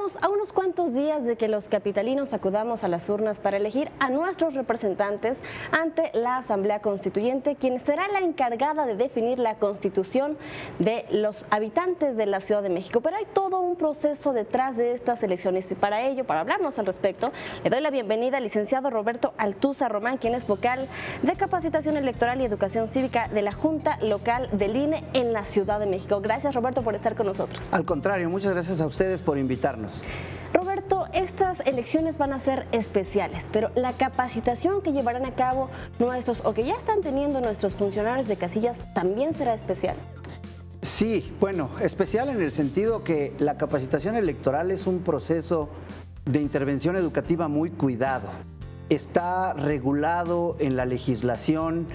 Estamos a unos cuantos días de que los capitalinos acudamos a las urnas para elegir a nuestros representantes ante la Asamblea Constituyente, quien será la encargada de definir la constitución de los habitantes de la Ciudad de México. Pero hay todo un proceso detrás de estas elecciones y para ello, para hablarnos al respecto, le doy la bienvenida al licenciado Roberto Altúzar Román, quien es vocal de Capacitación Electoral y Educación Cívica de la Junta Local del INE en la Ciudad de México. Gracias, Roberto, por estar con nosotros. Al contrario, muchas gracias a ustedes por invitarnos. Roberto, estas elecciones van a ser especiales, pero la capacitación que llevarán a cabo nuestros, o que ya están teniendo nuestros funcionarios de casillas, también será especial. Sí, bueno, especial en el sentido que la capacitación electoral es un proceso de intervención educativa muy cuidado. Está regulado en la legislación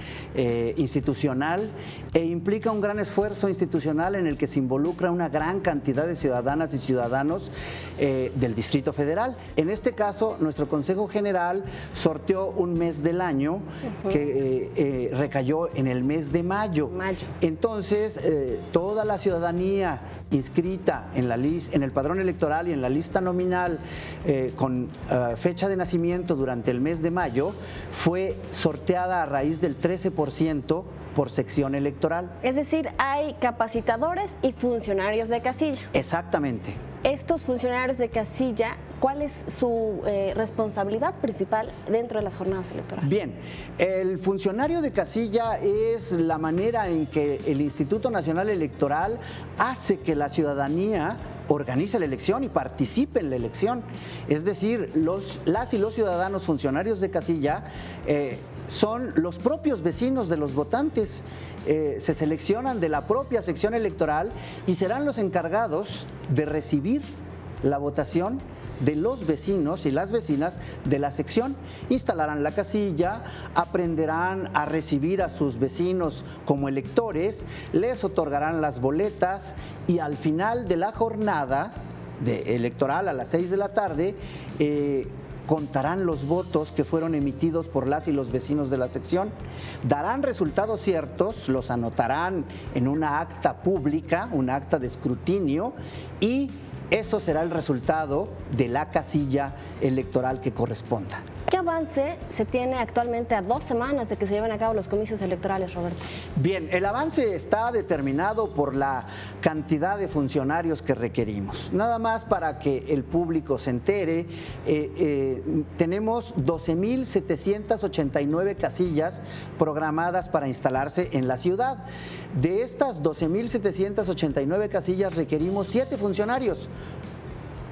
institucional e implica un gran esfuerzo institucional en el que se involucra una gran cantidad de ciudadanas y ciudadanos del Distrito Federal. En este caso, nuestro Consejo General sorteó un mes del año que recayó en el mes de mayo. Entonces, toda la ciudadanía inscrita en el padrón electoral y en la lista nominal con fecha de nacimiento durante el mes de mayo fue sorteada a raíz del 13% por sección electoral. Es decir, hay capacitadores y funcionarios de casilla. Exactamente. Estos funcionarios de casilla, ¿cuál es su responsabilidad principal dentro de las jornadas electorales? Bien, el funcionario de casilla es la manera en que el Instituto Nacional Electoral hace que la ciudadanía organice la elección y participe en la elección. Es decir, las y los ciudadanos funcionarios de casilla son los propios vecinos de los votantes. Se seleccionan de la propia sección electoral y serán los encargados de recibir la votación de los vecinos y las vecinas de la sección. Instalarán la casilla, aprenderán a recibir a sus vecinos como electores, les otorgarán las boletas y al final de la jornada electoral a las 6 de la tarde contarán los votos que fueron emitidos por las y los vecinos de la sección, darán resultados ciertos, los anotarán en una acta pública, un acta de escrutinio, y eso será el resultado de la casilla electoral que corresponda. ¿Qué avance se tiene actualmente a 2 semanas de que se lleven a cabo los comicios electorales, Roberto? Bien, el avance está determinado por la cantidad de funcionarios que requerimos. Nada más para que el público se entere, tenemos 12.789 casillas programadas para instalarse en la ciudad. De estas 12.789 casillas requerimos 7 funcionarios,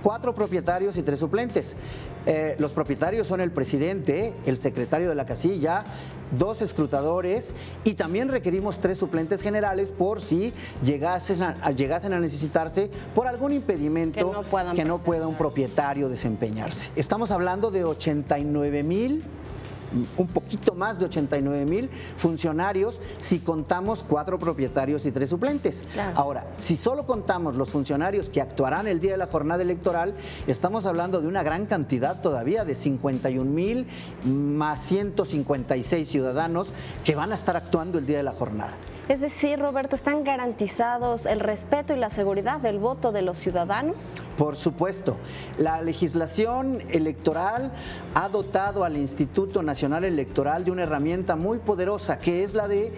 4 propietarios y 3 suplentes. Los propietarios son el presidente, el secretario de la casilla, 2 escrutadores y también requerimos 3 suplentes generales por si llegasen a necesitarse por algún impedimento que no pueda un propietario desempeñarse. Estamos hablando de 89,000, un poquito más de 89,000 funcionarios si contamos 4 propietarios y 3 suplentes. Claro. Ahora, si solo contamos los funcionarios que actuarán el día de la jornada electoral, estamos hablando de una gran cantidad todavía, de 51,000 más 156 ciudadanos que van a estar actuando el día de la jornada. Es decir, Roberto, ¿están garantizados el respeto y la seguridad del voto de los ciudadanos? Por supuesto. La legislación electoral ha dotado al Instituto Nacional Electoral de una herramienta muy poderosa, que es la de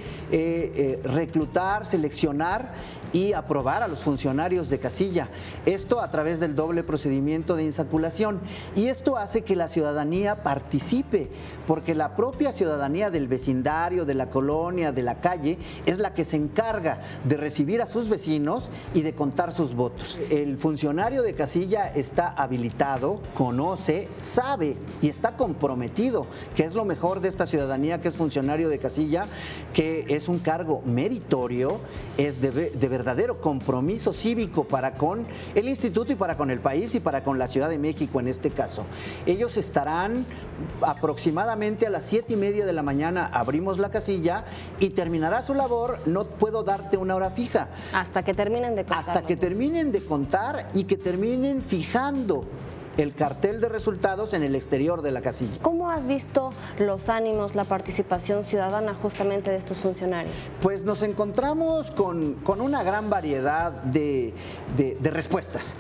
reclutar, seleccionar y aprobar a los funcionarios de casilla. Esto a través del doble procedimiento de insaculación. Y esto hace que la ciudadanía participe, porque la propia ciudadanía del vecindario, de la colonia, de la calle, es la que se encarga de recibir a sus vecinos y de contar sus votos. El funcionario de casilla está habilitado, conoce, sabe y está comprometido, que es lo mejor de esta ciudadanía que es funcionario de casilla, que es un cargo meritorio, es de verdadero compromiso cívico para con el instituto y para con el país y para con la Ciudad de México en este caso. Ellos estarán aproximadamente a las 7:30 de la mañana, abrimos la casilla y terminará su labor. No puedo darte una hora fija. Hasta que terminen de contar. Hasta que terminen de contar y que terminen fijando el cartel de resultados en el exterior de la casilla. ¿Cómo has visto los ánimos, la participación ciudadana justamente de estos funcionarios? Pues nos encontramos con una gran variedad de respuestas.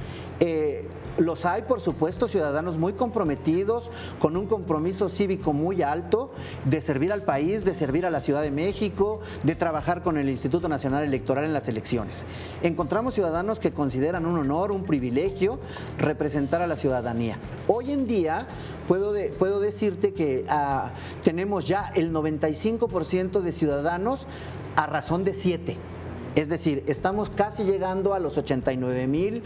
Los hay, por supuesto, ciudadanos muy comprometidos, con un compromiso cívico muy alto, de servir al país, de servir a la Ciudad de México, de trabajar con el Instituto Nacional Electoral en las elecciones. Encontramos ciudadanos que consideran un honor, un privilegio representar a la ciudadanía. Hoy en día puedo decirte que tenemos ya el 95% de ciudadanos a razón de 7. Es decir, estamos casi llegando a los 89,000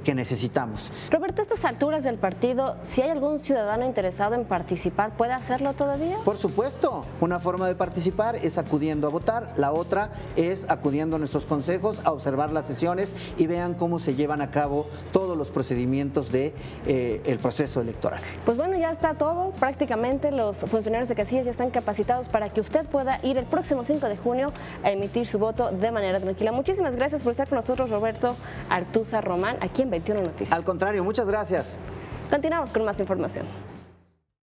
que necesitamos. Roberto, a estas alturas del partido, si hay algún ciudadano interesado en participar, ¿puede hacerlo todavía? Por supuesto, una forma de participar es acudiendo a votar, la otra es acudiendo a nuestros consejos, a observar las sesiones y vean cómo se llevan a cabo todos los procedimientos del proceso electoral. Pues bueno, ya está todo. Prácticamente los funcionarios de casillas ya están capacitados para que usted pueda ir el próximo 5 de junio a emitir su voto de manera tranquila. Muchísimas gracias por estar con nosotros, Roberto Artuza Román, aquí en 21 Noticias. Al contrario, muchas gracias. Continuamos con más información.